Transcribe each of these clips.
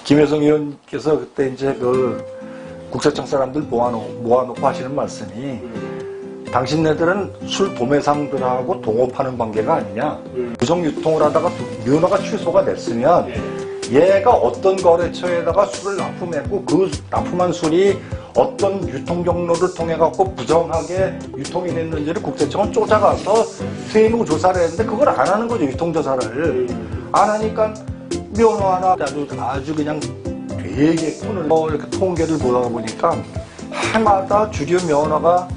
김혜성 의원께서 그때 이제 그 국세청 사람들 모아놓고 하시는 말씀이 당신네들은 술 도매상들하고 동업하는 관계가 아니냐. 부정 유통을 하다가 면허가 취소가 됐으면 얘가 어떤 거래처에다가 술을 납품했고 그 납품한 술이 어떤 유통 경로를 통해 갖고 부정하게 유통이 됐는지를 국세청은 쫓아가서 세무 조사를 했는데 그걸 안 하는 거죠. 유통 조사를 안 하니까 면허 하나 아주 그냥 되게 꾼을 이렇게 통계를 보다 보니까 해마다 주류 면허가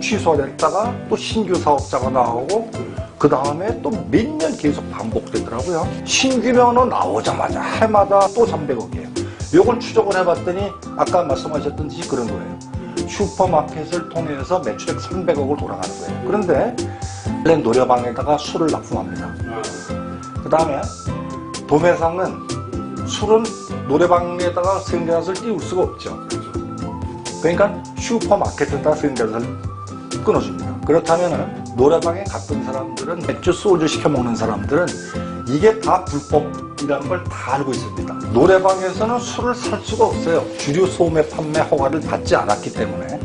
취소됐다가 또 신규 사업자가 나오고 그 다음에 또 몇 년 계속 반복되더라고요. 신규 면허 나오자마자 해마다 또 300억이에요. 요걸 추적을 해봤더니 아까 말씀하셨듯이 그런 거예요. 슈퍼마켓을 통해서 매출액 300억을 돌아가는 거예요. 그런데 노래방에다가 술을 납품합니다. 그 다음에 도매상은 술은 노래방에다가 생계샷을 띄울 수가 없죠. 그러니까 슈퍼마켓에다 생계샷을 끊어줍니다. 그렇다면 노래방에 갔던 사람들은 맥주, 소주 시켜 먹는 사람들은 이게 다 불법이라는 걸 다 알고 있습니다. 노래방에서는 술을 살 수가 없어요. 주류 소매 판매 허가를 받지 않았기 때문에.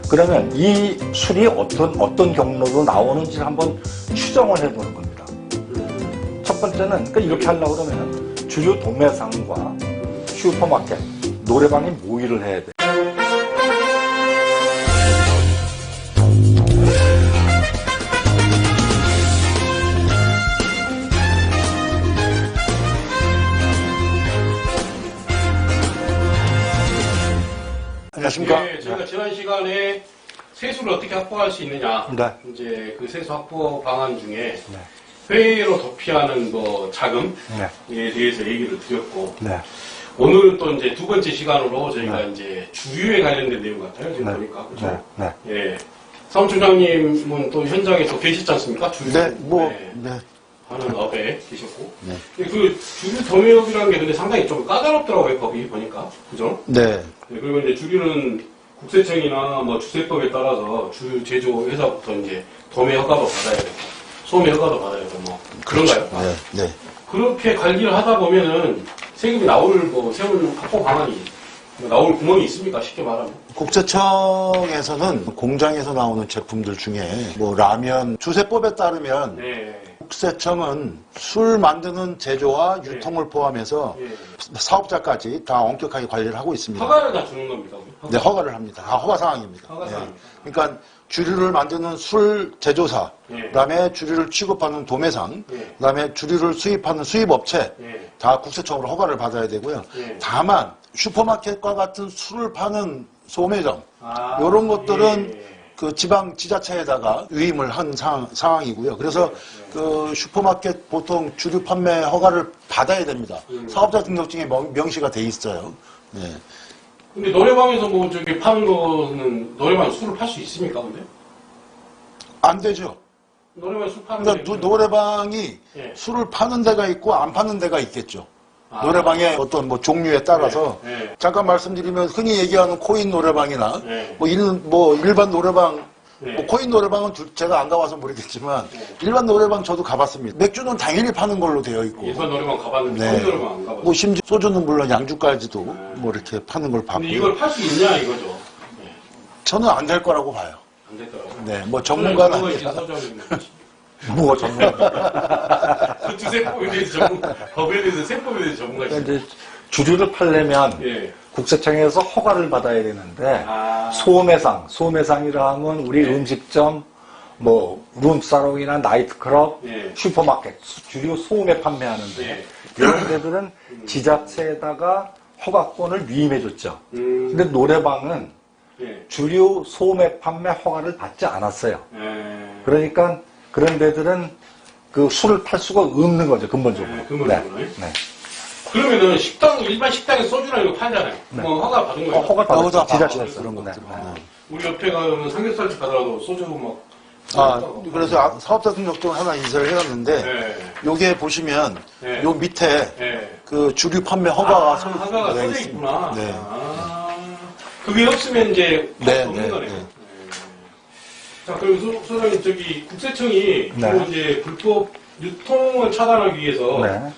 그러면 이 술이 어떤 경로로 나오는지 한번 추정을 해보는 겁니다. 첫 번째는 그러니까 이렇게 하려고 그러면 주류 도매상과 슈퍼마켓, 노래방이 모의를 해야 돼. 안녕하십니까? 네, 저희가 지난 시간에 세수를 어떻게 확보할 수 있느냐, 네. 이제 그 세수 확보 방안 중에 네. 회의로 도피하는 뭐 자금에 네. 대해서 얘기를 드렸고, 네. 오늘은 또 이제 두 번째 시간으로 저희가 네. 이제 주유에 관련된 내용 같아요. 지금 네. 보니까 그렇죠? 네. 네. 예. 사무총장님은 또 현장에 또 계시지 않습니까? 주유. 네, 네. 하는 업에 계셨고. 네. 그 주류 도매업이라는 게 근데 상당히 좀 까다롭더라고요, 법이 보니까. 그죠? 네. 네, 그리고 이제 주류는 국세청이나 뭐 주세법에 따라서 주류 제조 회사부터 이제 도매 허가도 받아야 되고, 소매 허가도 받아야 되고, 뭐. 그런가요? 네. 네. 그렇게 관리를 하다 보면은 세금이 나올 세금 확보 방안이 나올 구멍이 있습니까? 쉽게 말하면. 국세청에서는 공장에서 나오는 제품들 중에 뭐 라면, 주세법에 따르면 네. 국세청은 술 만드는 제조와 유통을 포함해서 예. 사업자까지 다 엄격하게 관리를 하고 있습니다. 허가를 다 주는 겁니까? 네, 허가를 합니다. 다 허가 사항입니다. 허가 사항입니다. 그러니까 주류를 만드는 술 제조사, 예. 그다음에 주류를 취급하는 도매상, 예. 그다음에 주류를 수입하는 수입업체 예. 다 국세청으로 허가를 받아야 되고요. 예. 다만 슈퍼마켓과 같은 술을 파는 소매점 아, 이런 것들은 예. 그 지방 지자체에다가 위임을 한 상황이고요. 그래서 그 슈퍼마켓 보통 주류 판매 허가를 받아야 됩니다. 사업자 등록증에 명시가 돼 있어요. 네. 근데 노래방에서 뭐 저기 파는 거는 노래방 술을 팔 수 있습니까? 근데 안 되죠. 노래방 술 파는 그러니까 게 노래방이 예. 술을 파는 데가 있고 안 파는 데가 있겠죠. 아. 노래방의 어떤 뭐 종류에 따라서 네, 네. 잠깐 말씀드리면 흔히 얘기하는 코인 노래방이나 네. 뭐 일반 노래방 네. 뭐 코인 노래방은 제가 안 가봐서 모르겠지만 일반 노래방 저도 가봤습니다. 맥주는 당연히 파는 걸로 되어 있고 일반 노래방 가봤는데 네. 코인 노래방 안 가봤어요. 뭐 심지어 소주는 물론 양주까지도 뭐 이렇게 파는 걸 근데 봤고요. 이걸 팔 수 있냐 이거죠. 네. 저는 안 될 거라고 봐요. 안 됐더라고요. 네, 뭐 전문가는 아니라 뭐가 전문가? 그 세법에 대해서 법에 대해서 세법에 대해서 전문가시죠. 그러니까 이제 주류를 팔려면 예. 국세청에서 허가를 받아야 되는데 아. 소매상이라 하면 우리 네. 음식점, 뭐 룸사롱이나 나이트클럽, 네. 슈퍼마켓, 주류 소매 판매하는데 네. 이런 데들은 지자체에다가 허가권을 위임해줬죠. 근데 노래방은 예. 주류 소매 판매 허가를 받지 않았어요. 예. 그러니까 그런 데들은 그 술을 팔 수가 없는 거죠, 근본적으로. 네, 근본적으로. 네. 그러면은 일반 식당에 소주나 이거 팔잖아요. 뭐 허가 받은 거예요. 허가 허가 받았죠, 받았죠. 지자체에서. 그런 네. 것들. 네. 우리 옆에 가면 삼겹살집 가더라도 소주 막. 그래서 사업자 등록증을 하나 인쇄를 해놨는데 네. 요게 보시면 네. 요 밑에 네. 그 주류 판매 허가가 허가가 되어 써져 있습니다. 있구나. 네. 아, 그게 없으면 이제 네, 할수 없는 네, 거네요. 네. 네. 자, 그럼 소장님 국세청이 네. 주로 이제 불법 유통을 차단하기 위해서 네.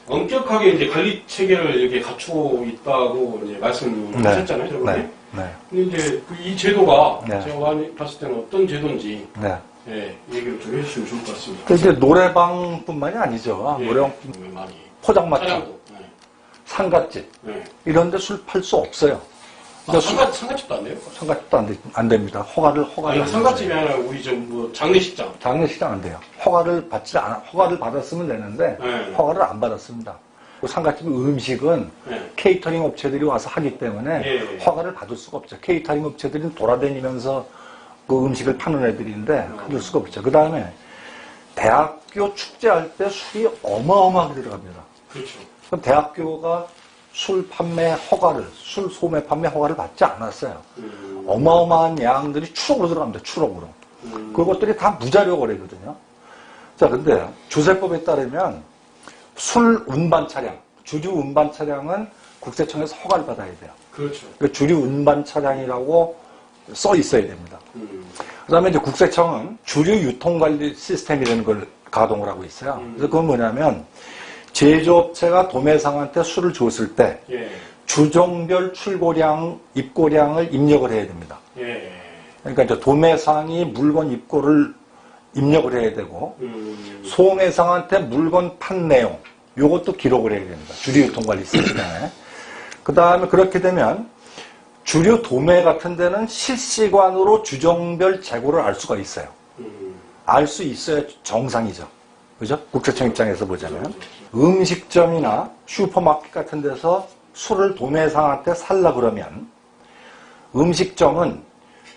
엄격하게 이제 관리 체계를 이렇게 갖추고 있다고 이제 말씀을 네. 하셨잖아요, 저번에. 네. 네. 근데 이제 이 제도가 네. 제가 많이 봤을 때는 어떤 제도인지 네. 예, 얘기를 좀 해주시면 좋을 것 같습니다. 그 이제 노래방뿐만이 아니죠. 예, 노래방, 많이. 포장마차, 차량도. 예. 상갓집 예. 이런 데 술 팔 수 없어요. 아, 상가집도 안 돼요? 상갓집도 안 됩니다. 허가를 아니, 상가집이 아니라 우리 뭐 장례식장. 장례식장 안 돼요. 허가를 받았으면 되는데 네. 허가를 안 받았습니다. 그 상갓집 음식은 네. 케이터링 업체들이 와서 하기 때문에 예. 허가를 받을 수가 없죠. 케이터링 업체들은 돌아다니면서 그 음식을 파는 애들인데 받을 수가 없죠. 그 다음에 대학교 축제할 때 술이 어마어마하게 들어갑니다. 그렇죠. 그럼 대학교가 술 판매 허가를, 술 소매 판매 허가를 받지 않았어요. 어마어마한 양들이 추록으로 들어갑니다. 추록으로. 그것들이 다 무자료 거래거든요. 자, 근데 조세법에 따르면 술 운반 차량, 주류 운반 차량은 국세청에서 허가를 받아야 돼요. 그렇죠. 그 주류 운반 차량이라고 써 있어야 됩니다. 그 다음에 이제 국세청은 주류 유통관리 시스템이라는 걸 가동을 하고 있어요. 그래서 그건 뭐냐면 제조업체가 도매상한테 술을 줬을 때 예. 주종별 출고량, 입고량을 입력을 해야 됩니다. 예. 그러니까 이제 도매상이 물건 입고를 입력을 해야 되고 소매상한테 물건 판 내용 요것도 기록을 해야 됩니다. 주류 유통관리 시스템에. 그 다음에 그렇게 되면 주류 도매 같은 데는 실시간으로 주종별 재고를 알 수가 있어요. 알 수 있어야 정상이죠. 그죠? 국세청 입장에서 보자면. 음식점이나 슈퍼마켓 같은 데서 술을 도매상한테 살라 그러면 음식점은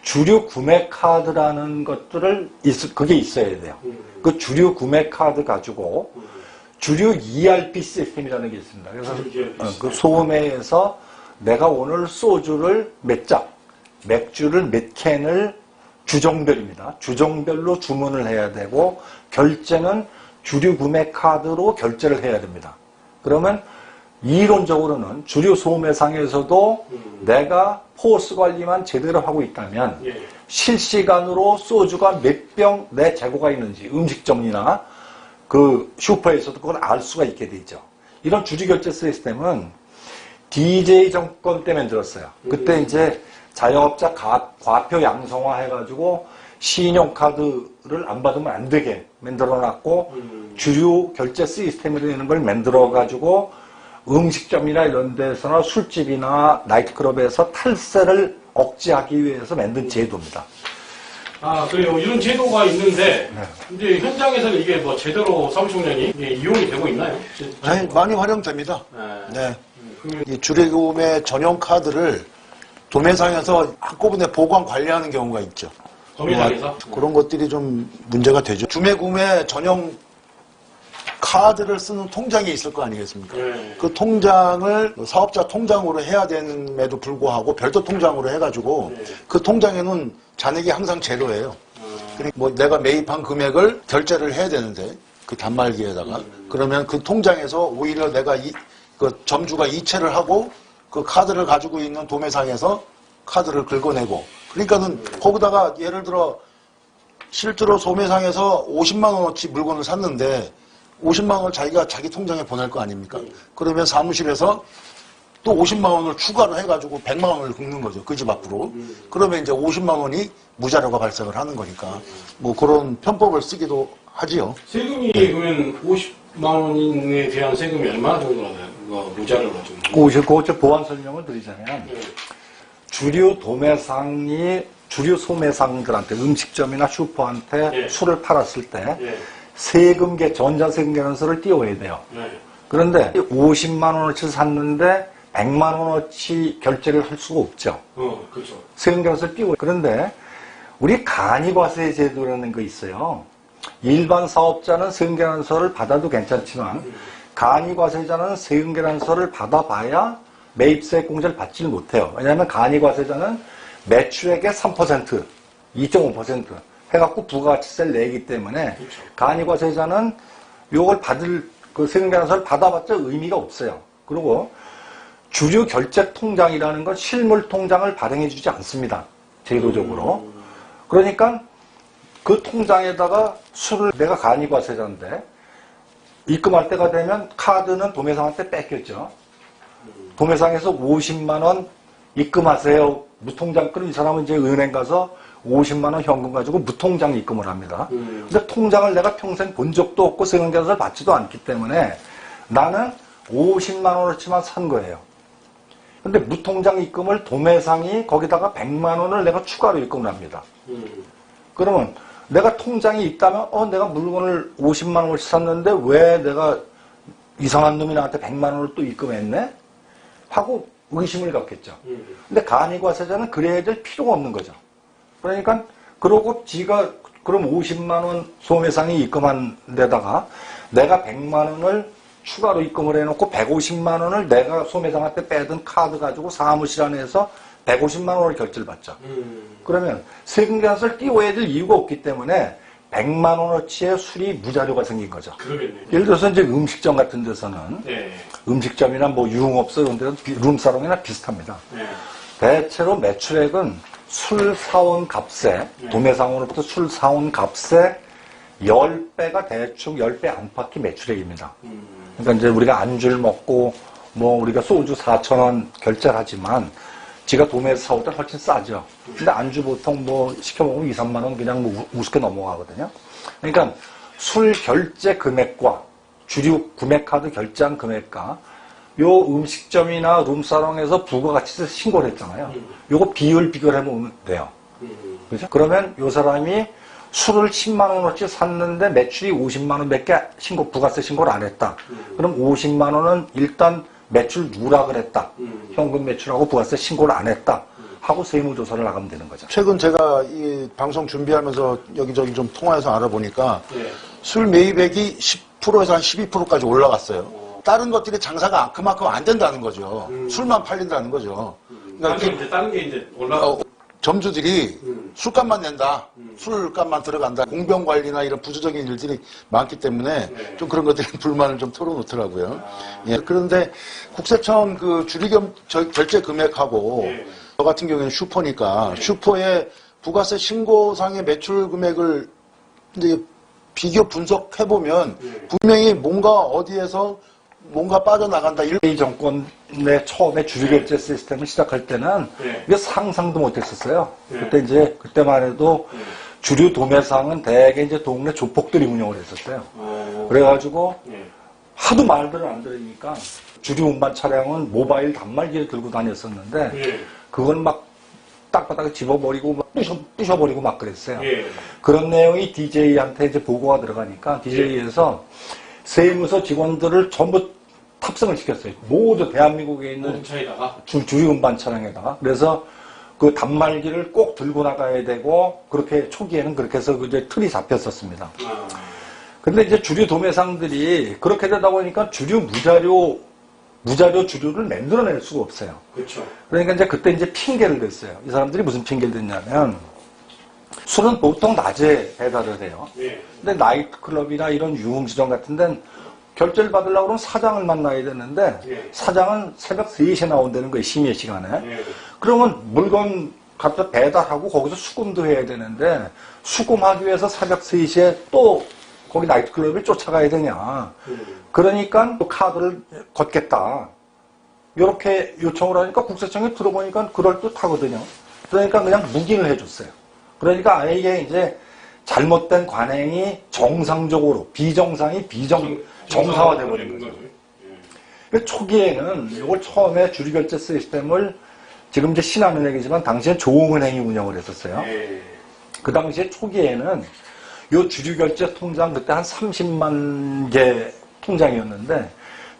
주류 구매 카드라는 것들을 그게 있어야 돼요. 그 주류 구매 카드 가지고 주류 ERP 시스템이라는 게 있습니다. 그래서 그 소매에서 내가 오늘 소주를 몇 잔, 맥주를 몇 캔을 주종별입니다. 주종별로 주문을 해야 되고 결제는 주류 구매 카드로 결제를 해야 됩니다. 그러면 이론적으로는 주류 소매상에서도 내가 포스 관리만 제대로 하고 있다면 예. 실시간으로 소주가 몇 병 내 재고가 있는지 음식점이나 그 슈퍼에서도 그걸 알 수가 있게 되죠. 이런 주류 결제 시스템은 DJ 정권 때 만들었어요. 그때 이제 자영업자 과표 양성화 해가지고 신용카드를 안 받으면 안 되게 만들어놨고 주류 결제 시스템이라는 걸 만들어가지고 음식점이나 이런 데서나 술집이나 나이트클럽에서 탈세를 억제하기 위해서 만든 제도입니다. 아, 그래요. 이런 제도가 있는데, 이제 현장에서는 이게 뭐 제대로 사무총장이 이게 이용이 되고 있나요? 네, 많이 활용됩니다. 네. 그러면 이 주례구매 전용 카드를 도매상에서 한꺼번에 보관 관리하는 경우가 있죠. 도매상에서? 그런 것들이 좀 문제가 되죠. 주매구매 전용 카드를 쓰는 통장이 있을 거 아니겠습니까? 네. 그 통장을 사업자 통장으로 해야 됨에도 불구하고 별도 통장으로 해가지고 그 통장에는 잔액이 항상 제로예요. 그러니까 뭐 내가 매입한 금액을 결제를 해야 되는데 그 단말기에다가 그러면 그 통장에서 오히려 내가 그 점주가 이체를 하고 그 카드를 가지고 있는 도매상에서 카드를 긁어내고 그러니까는 거기다가 예를 들어 실제로 소매상에서 50만 원어치 물건을 샀는데 50만 원을 자기가 자기 통장에 보낼 거 아닙니까? 그러면 사무실에서 또 50만 원을 추가로 해가지고 100만 원을 긁는 거죠. 그 집 앞으로. 그러면 이제 50만 원이 무자료가 발생을 하는 거니까 뭐 그런 편법을 쓰기도 하지요. 세금이 그러면 50만 원에 대한 세금이 얼마나 정도나 돼요? 무자료로 좀. 그거 보완 설명을 드리자면 주류 도매상이 주류 소매상들한테 음식점이나 슈퍼한테 예. 술을 팔았을 때 예. 세금계 전자세금 계산서를 띄워야 돼요. 네. 그런데 50만 원어치 샀는데 100만 원어치 결제를 할 수가 없죠. 그렇죠. 세금 계산서를 띄워요. 그런데 우리 간이과세 제도라는 거 있어요. 일반 사업자는 세금 계산서를 받아도 괜찮지만 간이과세자는 세금 계산서를 받아봐야 매입세 공제를 받지를 못해요. 왜냐하면 간이과세자는 매출액의 3%, 2.5% 해갖고 부가가치세를 내기 때문에 그렇죠. 간이과세자는 요걸 받을 그 세금 계산서를 받아봤자 의미가 없어요. 그리고 주류 결제 통장이라는 건 실물 통장을 발행해주지 않습니다. 제도적으로. 그러니까 그 통장에다가 술을 내가 간이과세자인데 입금할 때가 되면 카드는 도매상한테 뺏겼죠. 도매상에서 50만 원 입금하세요. 무통장 끊은 이 사람은 이제 은행 가서 50만 원 현금 가지고 무통장 입금을 합니다. 근데 통장을 내가 평생 본 적도 없고 세금계산서를 받지도 않기 때문에 나는 50만 원어치만 산 거예요. 근데 무통장 입금을 도매상이 거기다가 100만 원을 내가 추가로 입금을 합니다. 그러면 내가 통장이 있다면 내가 물건을 50만 원을 샀는데 왜 내가 이상한 놈이 나한테 100만 원을 또 입금했네? 하고 의심을 갖겠죠. 근데 간이과세자는 그래야 될 필요가 없는 거죠. 그러니까 그러고 지가 그럼 50만 원 소매상이 입금한 데다가 내가 100만 원을 추가로 입금을 해놓고 150만 원을 내가 소매상한테 빼든 카드 가지고 사무실 안에서 150만 원을 결제를 받죠. 그러면 세금계산서를 띄워야 될 이유가 없기 때문에 100만 원어치의 수리 무자료가 생긴 거죠. 그러겠네. 예를 들어서 이제 음식점 같은 데서는 네. 음식점이나 뭐 유흥업소 이런 데는 룸사롱이나 비슷합니다. 네. 대체로 매출액은 술 사온 값에 도매상으로부터 술 사온 값에 10배가 대충 10배 안팎이 매출액입니다. 그러니까 이제 우리가 안주를 먹고 뭐 우리가 소주 4,000원 결제를 하지만 지가 도매에서 사올 때 훨씬 싸죠. 근데 안주 보통 뭐 시켜먹으면 2, 3만 원 그냥 뭐 우습게 넘어가거든요. 그러니까 술 결제 금액과 주류 구매카드 결제한 금액과 요 음식점이나 룸사롱에서 부가가치세 신고를 했잖아요. 요거 비교를 해보면 돼요. 그죠? 그러면 요 사람이 술을 10만 원어치 샀는데 매출이 50만 원밖에 부가세 신고를 안 했다. 그럼 50만 원은 일단 매출 누락을 했다. 현금 매출하고 부가세 신고를 안 했다. 하고 세무조사를 나가면 되는 거죠. 최근 제가 이 방송 준비하면서 여기저기 좀 통화해서 알아보니까 네. 술 매입액이 10%에서 한 12%까지 올라갔어요. 다른 것들이 장사가 그만큼 안 된다는 거죠. 술만 팔린다는 거죠. 그러니까 다른 게 이제 올라가. 점주들이 술값만 낸다. 술값만 들어간다. 공병관리나 이런 부수적인 일들이 많기 때문에 네. 좀 그런 것들이 불만을 좀 털어놓더라고요. 예, 그런데 국세청 그 결제 금액하고 네. 저 같은 경우에는 슈퍼니까 슈퍼의 부가세 신고상의 매출 금액을 이제 비교 분석해보면 분명히 뭔가 어디에서 뭔가 빠져나간다. 이 정권의 처음에 주류결제 시스템을 시작할 때는 네. 이게 상상도 못했었어요. 네. 그때만 해도 주류 도매상은 대개 이제 동네 조폭들이 운영을 했었어요. 그래가지고 하도 말들을 안 들으니까 주류 운반 차량은 모바일 단말기를 들고 다녔었는데 예. 그걸 막 땅바닥에 집어버리고 막 부셔버리고 막 그랬어요. 예. 그런 내용이 DJ한테 이제 보고가 들어가니까 DJ에서 세무서 직원들을 전부 탑승을 시켰어요. 모두 대한민국에 있는 모든 차에다가. 주류 운반 차량에다가. 그래서 그 단말기를 꼭 들고 나가야 되고 그렇게 초기에는 그렇게 해서 이제 틀이 잡혔었습니다. 근데 이제 주류 도매상들이 그렇게 되다 보니까 무자료 주류를 만들어낼 수가 없어요. 그렇죠. 그러니까 이제 그때 이제 핑계를 댔어요. 이 사람들이 무슨 핑계를 댔냐면 술은 보통 낮에 배달을 해요. 예. 근데 나이트클럽이나 이런 유흥시장 같은 데는 결제를 받으려고 그러면 사장을 만나야 되는데 예. 사장은 새벽 3시에 나온다는 거예요. 심야 시간에. 예. 그러면 물건 갖다 배달하고 거기서 수금도 해야 되는데 수금하기 위해서 새벽 3시에 또 거기 나이트클럽을 쫓아가야 되냐. 그러니까 카드를 걷겠다. 이렇게 요청을 하니까 국세청이 들어보니까 그럴듯하거든요. 그러니까 그냥 묵인을 해줬어요. 그러니까 아예 이게 이제 잘못된 관행이 정상적으로 비정상이 정상화되어 버린 거죠. 그 초기에는 이걸 처음에 주류결제 시스템을 지금 이제 신한은행이지만 당시엔 조흥은행이 운영을 했었어요. 예. 그 당시에 초기에는 요 주류결제 통장 그때 한 30만 개 통장이었는데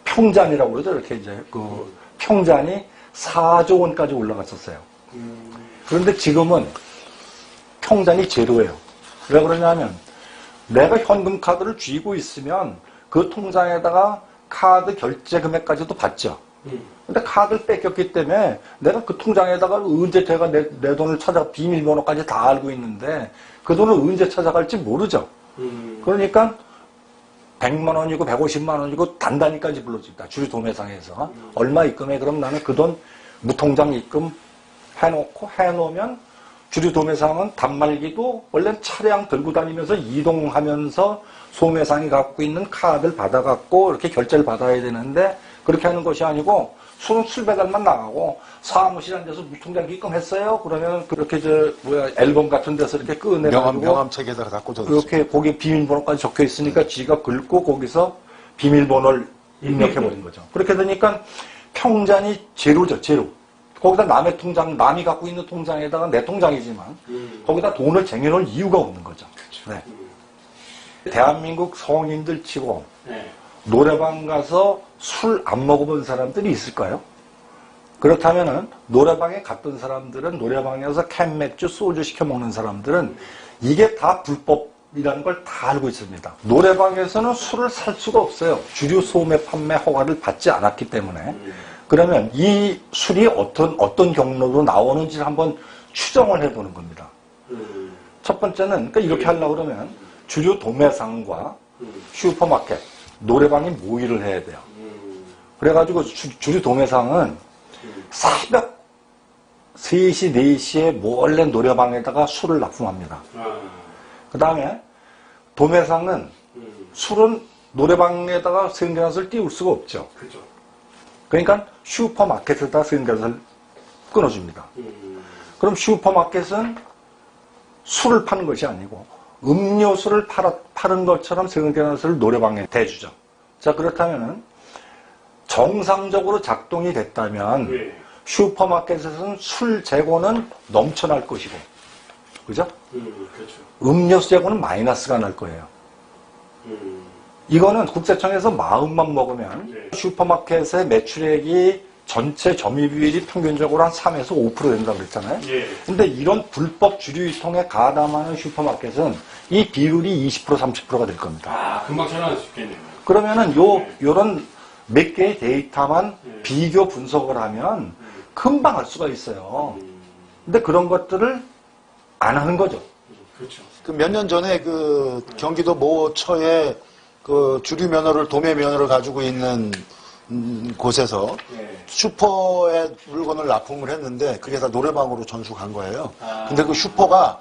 평잔이라고 그러죠. 이렇게 이제 그 평잔이 4조 원까지 올라갔었어요. 그런데 지금은 평잔이 제로예요. 왜 그러냐면 내가 현금 카드를 쥐고 있으면 그 통장에다가 카드 결제 금액까지도 받죠. 근데 카드를 뺏겼기 때문에 내가 그 통장에다가 언제 제가 내 돈을 비밀번호까지 다 알고 있는데 그 돈을 언제 찾아갈지 모르죠. 그러니까 100만 원이고 150만 원이고 단단히까지 불러줍니다. 주류 도매상에서. 얼마 입금해? 그럼 나는 그 돈 무통장 입금 해놓으면 주류 도매상은 단말기도 원래 차량 들고 다니면서 이동하면서 소매상이 갖고 있는 카드를 받아갖고 이렇게 결제를 받아야 되는데 그렇게 하는 것이 아니고 술은 술 배달만 나가고 사무실 앉아서 무통장 입금했어요. 그러면 그렇게 앨범 같은 데서 이렇게 꺼내가지고 명함책에다가 다 꽂아뒀어요. 이렇게 거기 비밀번호까지 적혀 있으니까 지가 긁고 거기서 비밀번호를 입력해버린 거죠. 그렇게 되니까 평잔이 제로죠, 제로. 거기다 남의 통장, 남이 갖고 있는 통장에다가 내 통장이지만 거기다 돈을 쟁여놓을 이유가 없는 거죠. 네. 대한민국 성인들 치고 네. 노래방 가서 술 안 먹어본 사람들이 있을까요? 그렇다면은 노래방에 갔던 사람들은 노래방에서 캔 맥주, 소주 시켜 먹는 사람들은 이게 다 불법이라는 걸 다 알고 있습니다. 노래방에서는 술을 살 수가 없어요. 주류 소매 판매 허가를 받지 않았기 때문에. 그러면 이 술이 어떤 경로로 나오는지를 한번 추정을 해보는 겁니다. 첫 번째는 그러니까 이렇게 하려고 그러면 주류 도매상과 슈퍼마켓, 노래방이 모의를 해야 돼요. 그래가지고 주류 도매상은 새벽 3시, 4시에 몰래 노래방에다가 술을 납품합니다. 그 다음에 도매상은 술은 노래방에다가 생계나서를 띄울 수가 없죠. 그죠. 그러니까 슈퍼마켓에다 생계나서를 끊어줍니다. 그럼 슈퍼마켓은 술을 파는 것이 아니고 음료수를 파는 것처럼 생계나서를 노래방에 대주죠. 자, 그렇다면은 정상적으로 작동이 됐다면 네. 슈퍼마켓에서는 술 재고는 넘쳐날 것이고, 그죠? 그렇죠. 음료수 재고는 마이너스가 날 거예요. 이거는 국세청에서 마음만 먹으면 네. 슈퍼마켓의 매출액이 전체 점유비율이 평균적으로 한 3에서 5% 된다고 그랬잖아요. 예. 근데 이런 불법 주류 유통에 가담하는 슈퍼마켓은 이 비율이 20% 30%가 될 겁니다. 아, 금방 찾아낼 수 있겠네요. 그러면은 요런 몇 개의 데이터만 비교 분석을 하면 금방 알 수가 있어요. 근데 그런 것들을 안 하는 거죠. 그렇죠. 그 몇 년 전에 그 경기도 모처에 그 주류 면허를 도매 면허를 가지고 있는 곳에서 네. 슈퍼에 물건을 납품을 했는데 그게 다 노래방으로 전수간 거예요. 아. 근데 그 슈퍼가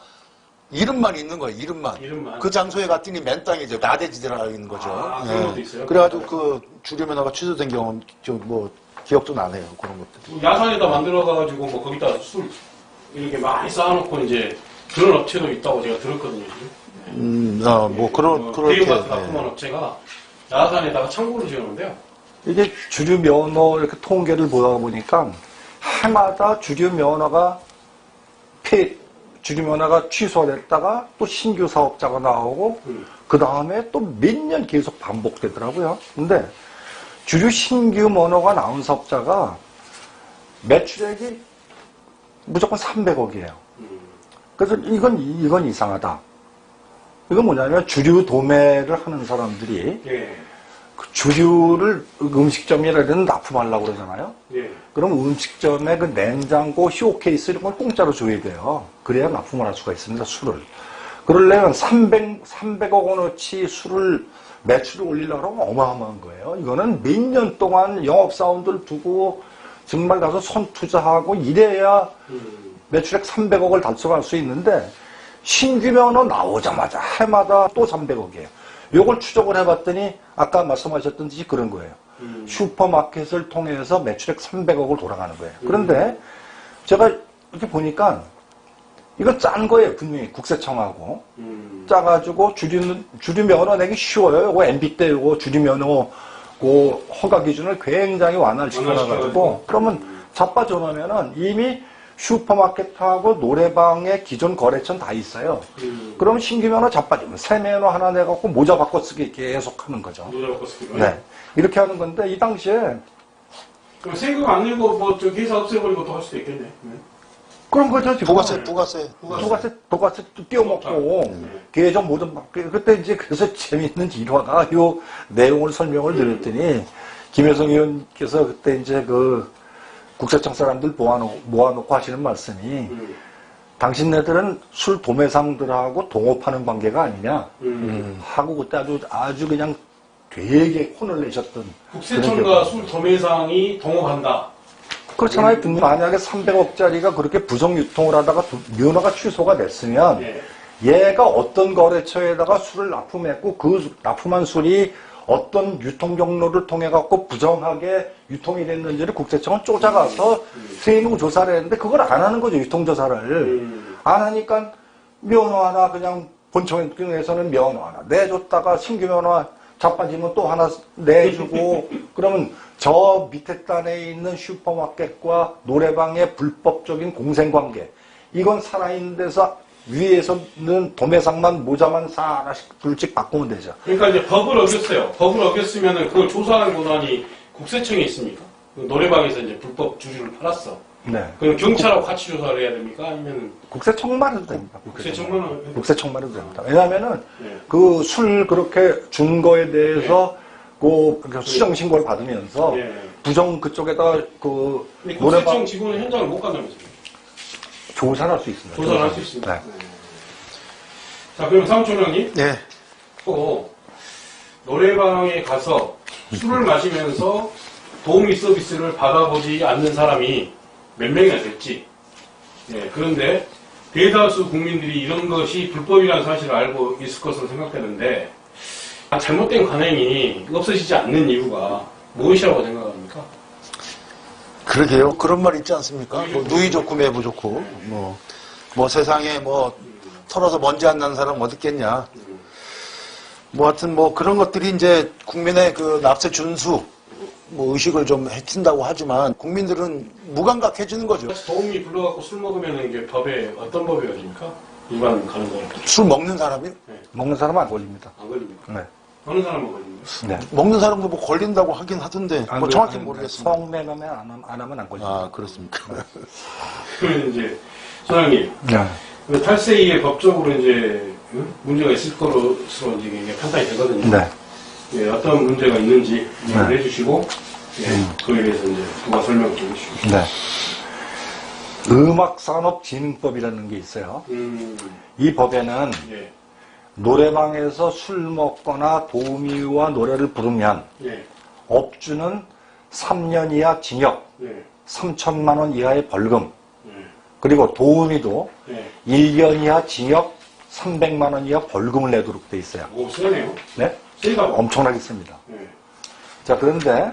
이름만 있는 거예요. 이름만. 이름만. 그 장소에 갔더니 맨 땅에 이제 나대지대라 있는 거죠. 아, 그런 것도 있어요? 그래가지고 그 주류 면허가 취소된 경험 뭐 기억도 나네요. 그런 것들. 야산에다 만들어가지고 뭐 거기다 술 이렇게 많이 쌓아놓고 이제 그런 업체도 있다고 제가 들었거든요. 지금. 뭐 그렇게. 대형마트 납품한 업체가 야산에다가 창고를 지었는데요. 이게 주류 면허 이렇게 통계를 보다 보니까 해마다 주류 면허가 취소됐다가 또 신규 사업자가 나오고 그 다음에 또 몇 년 계속 반복되더라고요. 근데 주류 신규 면허가 나온 사업자가 매출액이 무조건 300억이에요. 그래서 이건 이상하다. 이건 뭐냐면 주류 도매를 하는 사람들이 예. 그 주류를 음식점이라든 납품하려고 그러잖아요. 예. 그럼 음식점에 그 냉장고, 쇼케이스 이런 걸 공짜로 줘야 돼요. 그래야 납품을 할 수가 있습니다, 술을. 그러려면 300억 원어치 술을 매출을 올리려고 하면 어마어마한 거예요. 이거는 몇 년 동안 영업사원들 두고 정말 가서 손 투자하고 이래야 매출액 300억을 달성할 수 있는데 신규 면허 나오자마자 해마다 또 300억이에요. 요걸 추적을 해봤더니 아까 말씀하셨던 듯이 그런 거예요. 슈퍼마켓을 통해서 매출액 300억을 돌아가는 거예요. 그런데 제가 이렇게 보니까 이건 짠 거예요. 분명히 국세청하고. 짜가지고 주류 면허 내기 쉬워요. 요거 MB 때 요거 주류 면허 그 허가 기준을 굉장히 완화를 시켜놔가지고 그러면 자빠져놓으면은 이미 슈퍼마켓하고 노래방의 기존 거래처는 다 있어요. 그럼 신규 면허 자빠지면 새 면허 하나 내갖고 모자 바꿔 쓰기 계속 하는 거죠. 모자 바꿔 쓰기로. 네. 이렇게 하는 건데 이 당시에 그럼 세금 안 내고 뭐 저기 회사 없애버리고 또 할 수도 있겠네. 네. 그런 거죠. 지금. 부가세. 도가세 띄워먹고 계정 모든 그때 이제 그래서 재밌는 일화가 요 내용을 설명을 드렸더니 김혜성 의원께서 그때 이제 그 국세청 사람들 모아놓고 하시는 말씀이 당신네들은 술 도매상들하고 동업하는 관계가 아니냐 하고 그때 아주 그냥 되게 혼을 내셨던 국세청과 술 도매상이 동업한다. 그렇잖아요. 근데 만약에 300억짜리가 그렇게 부정 유통을 하다가 면허가 취소가 됐으면 예. 얘가 어떤 거래처에다가 술을 납품했고 그 납품한 술이 어떤 유통 경로를 통해 갖고 부정하게 유통이 됐는지를 국세청은 쫓아가서 세무 조사를 했는데 그걸 안 하는 거죠. 유통 조사를 안 하니까 면허 하나 그냥 본청에서는 면허 하나 내줬다가 신규 면허 자빠지면 또 하나 내주고 그러면 저 밑에 단에 있는 슈퍼마켓과 노래방의 불법적인 공생관계 이건 살아있는 데서 위에서는 도매상만 모자만 하나씩 둘씩 바꾸면 되죠. 그러니까 이제 법을 어겼어요. 법을 어겼으면은 그걸 조사할 권한이 국세청에 있습니까? 그 노래방에서 이제 불법 주류를 팔았어. 네. 그럼 경찰하고 같이 조사를 해야 됩니까? 아니면은 국세청만 해도 됩니다. 국세청만 해도 됩니다. 왜냐하면은 네. 그 술 그렇게 준 거에 대해서 그 수정 신고를 받으면서 네. 부정 그쪽에다 그 근데 노래방 국세청 직원은 현장을 못 간다면서요? 조사를 할 수 있습니다. 조사를 할 수 있습니다. 네. 자, 그럼 사무총장님 네. 또 노래방에 가서 술을 마시면서 도우미 서비스를 받아보지 않는 사람이 몇 명이나 될지. 예, 그런데 대다수 국민들이 이런 것이 불법이라는 사실을 알고 있을 것으로 생각되는데 잘못된 관행이 없어지지 않는 이유가 무엇이라고 생각합니까? 그러게요. 그런 말 있지 않습니까? 뭐 누이 좋고 매부 좋고 뭐 세상에 뭐 털어서 먼지 안 나는 사람 어디 있겠냐. 뭐 하여튼 뭐 그런 것들이 이제 국민의 그 납세 준수 뭐 의식을 좀 해친다고 하지만 국민들은 무감각해지는 거죠. 도우미 불러갖고 술 먹으면 이게 법에 어떤 법이 걸립니까? 일반 가는 사람 술 먹는 사람이 먹는 사람은 안 걸립니다. 안 걸립니까? 네. 어느 사람은 걸립니까? 네. 먹는 사람도 뭐 걸린다고 하긴 하던데 안 뭐 걸려- 정확히 안- 모르겠습니다. 성매매만 안 하면 안 걸립니다. 아 그렇습니까? 그러면 이제 소장님 네. 탈세 이게 법적으로 이제 문제가 있을 거로서 이제 이게 판단이 되거든요. 네. 예, 어떤 문제가 있는지 얘기를 네. 해주시고 예, 그에 대해서 이제 누가 설명을 좀 해주시고. 네. 음악산업진흥법이라는 게 있어요. 이 법에는 예, 노래방에서 술 먹거나 도우미와 노래를 부르면 예, 업주는 3년 이하 징역, 예, 3천만 원 이하의 벌금, 예, 그리고 도우미도 예. 1년 이하 징역, 300만 원 이하 벌금을 내도록 돼 있어요. 오, 세네요. 네? 세가 엄청나게 씁니다. 예, 자, 그런데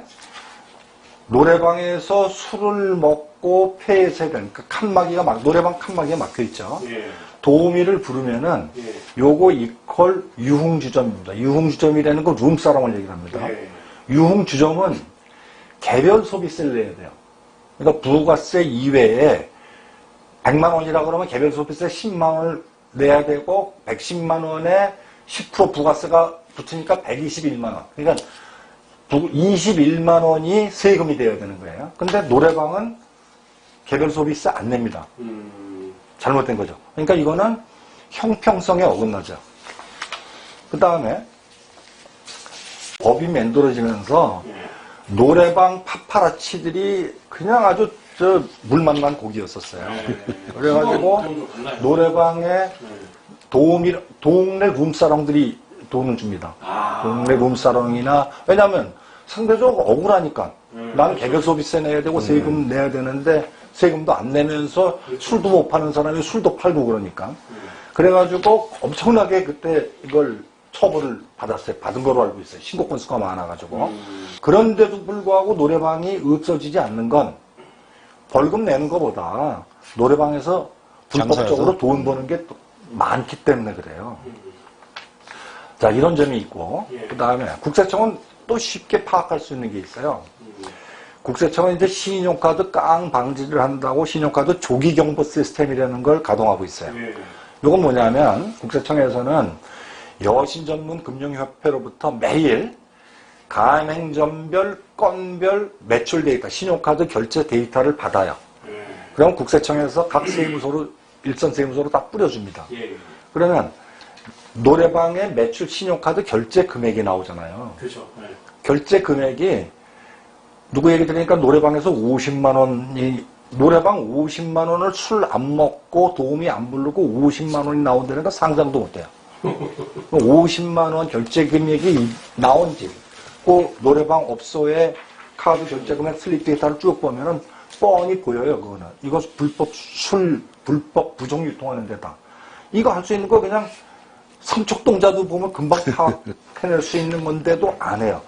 노래방에서 술을 먹고 폐쇄된, 그러니까 노래방 칸막이가 막혀 있죠. 예, 도우미를 부르면은 예, 요거 이퀄 유흥주점입니다. 유흥주점이라는 거 룸사롱을 얘기합니다. 예. 유흥주점은 개별 소비세를 내야 돼요. 그러니까 부가세 이외에 100만 원이라 그러면 개별 소비세 10만 원을 내야 되고 110만 원에 10% 부가세가 붙으니까 121만 원. 그러니까 21만 원이 세금이 되어야 되는 거예요. 근데 노래방은 개별 소비세 안 냅니다. 잘못된 거죠. 그러니까 이거는 형평성에 어긋나죠. 그 다음에 법이 만들어지면서 노래방 파파라치들이 그냥 아주 물만난 고기였었어요. 그래가지고 노래방에 동네 룸사롱들이 돈을 줍니다. 동네 룸사롱이나 왜냐하면 상대적으로 억울하니까 나는 개별 소비세 내야 되고 세금 내야 되는데 세금도 안 내면서 술도 못 파는 사람이 술도 팔고 그러니까 그래가지고 엄청나게 그때 이걸 처벌을 받았어요. 받은 거로 알고 있어요. 신고 건수가 많아가지고 그런데도 불구하고 노래방이 없어지지 않는 건 벌금 내는 것보다 노래방에서 불법적으로 돈 버는 게 많기 때문에 그래요. 자, 이런 점이 있고, 그 다음에 국세청은 또 쉽게 파악할 수 있는 게 있어요. 국세청은 이제 신용카드 깡 방지를 한다고 신용카드 조기경보 시스템이라는 걸 가동하고 있어요. 이건 뭐냐면, 국세청에서는 여신 전문 금융협회로부터 매일 가맹점별, 건별 매출 데이터, 신용카드 결제 데이터를 받아요. 그럼 국세청에서 각 세무서로, 일선 세무서로 다 뿌려줍니다. 그러면 노래방의 매출 신용카드 결제 금액이 나오잖아요. 그렇죠. 네. 결제 금액이 누구 얘기 들으니까 노래방에서 50만 원이 노래방 50만 원을 술 안 먹고 도우미 안 부르고 50만 원이 나온다는 건 상상도 못해요. 50만 원 결제 금액이 나온 집, 그 노래방 업소의 카드 결제 금액 슬립 데이터를 쭉 보면은 뻔히 보여요, 그거는. 이거 불법 술, 불법 부정 유통하는 데다. 이거 할 수 있는 거 그냥 삼척동자도 보면 금방 파악해낼 수 있는 건데도 안 해요.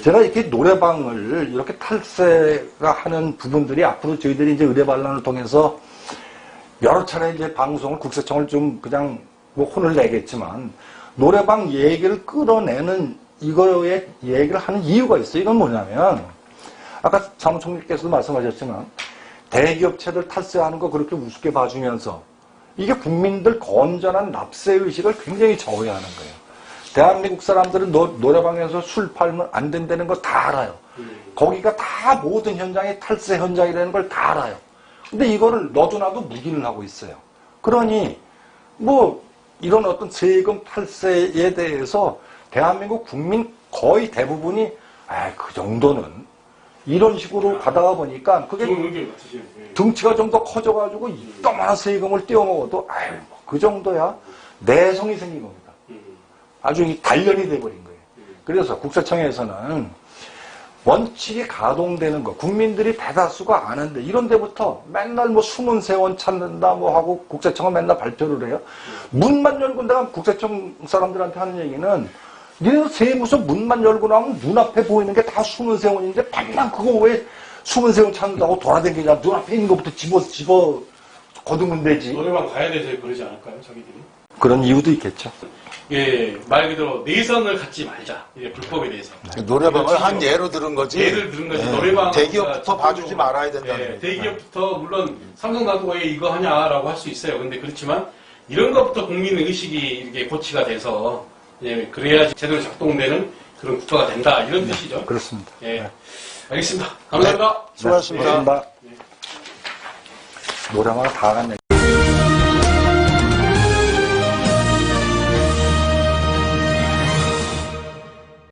제가 이렇게 노래방을 이렇게 탈세가 하는 부분들이 앞으로 저희들이 이제 의뢰반란을 통해서 여러 차례 이제 방송을, 국세청을 좀 그냥 뭐 혼을 내겠지만, 노래방 얘기를 끌어내는 이거에 얘기를 하는 이유가 있어요. 이건 뭐냐면, 아까 사무총리께서도 말씀하셨지만, 대기업체들 탈세하는 거 그렇게 우습게 봐주면서, 이게 국민들 건전한 납세의식을 굉장히 저해하는 거예요. 대한민국 사람들은 노래방에서 술 팔면 안 된다는 거 다 알아요. 거기가 다 모든 현장이 탈세 현장이라는 걸 다 알아요. 근데 이거를 너도 나도 묵인을 하고 있어요. 그러니 뭐 이런 어떤 세금 탈세에 대해서 대한민국 국민 거의 대부분이 그 정도는 이런 식으로 가다가 보니까 그게 좋은 의견 같으시네요. 예. 등치가 좀 더 커져가지고 이따만한 세금을 떼어먹어도 그 정도야 내성이 생긴 겁니다. 아주 단련이 돼버린 거예요. 그래서 국세청에서는 원칙이 가동되는 거, 국민들이 대다수가 아는데 이런 데부터 맨날 뭐 숨은 세원 찾는다 뭐 하고 국세청은 맨날 발표를 해요. 문만 열고 내가 국세청 사람들한테 하는 얘기는 니네 세무서 문만 열고 나오면 눈앞에 보이는 게 다 숨은 세원인데 맨날 그거 왜 숨은 세원 찾는다고 돌아다니냐. 눈앞에 있는 것부터 집어 거두면 되지. 노래방 가야 돼서 그러지 않을까요, 자기들이? 그런 이유도 있겠죠. 예, 말 그대로 내선을 갖지 말자. 이게 불법에 대해서. 노래방을 한 예로 들은 거지. 예를 들은 거지. 예. 노래방 대기업부터 봐주지 말아야 된다는 예, 거예요. 대기업부터 물론 삼성나도 왜 이거 하냐라고 할 수 있어요. 근데 그렇지만 이런 것부터 국민 의식이 이렇게 고치가 돼서 예, 그래야지 제대로 작동되는 그런 국가가 된다 이런 뜻이죠. 그렇습니다. 예, 네. 알겠습니다. 감사합니다. 수고하셨습니다. 고맙습니다. 노래방 다 갔네.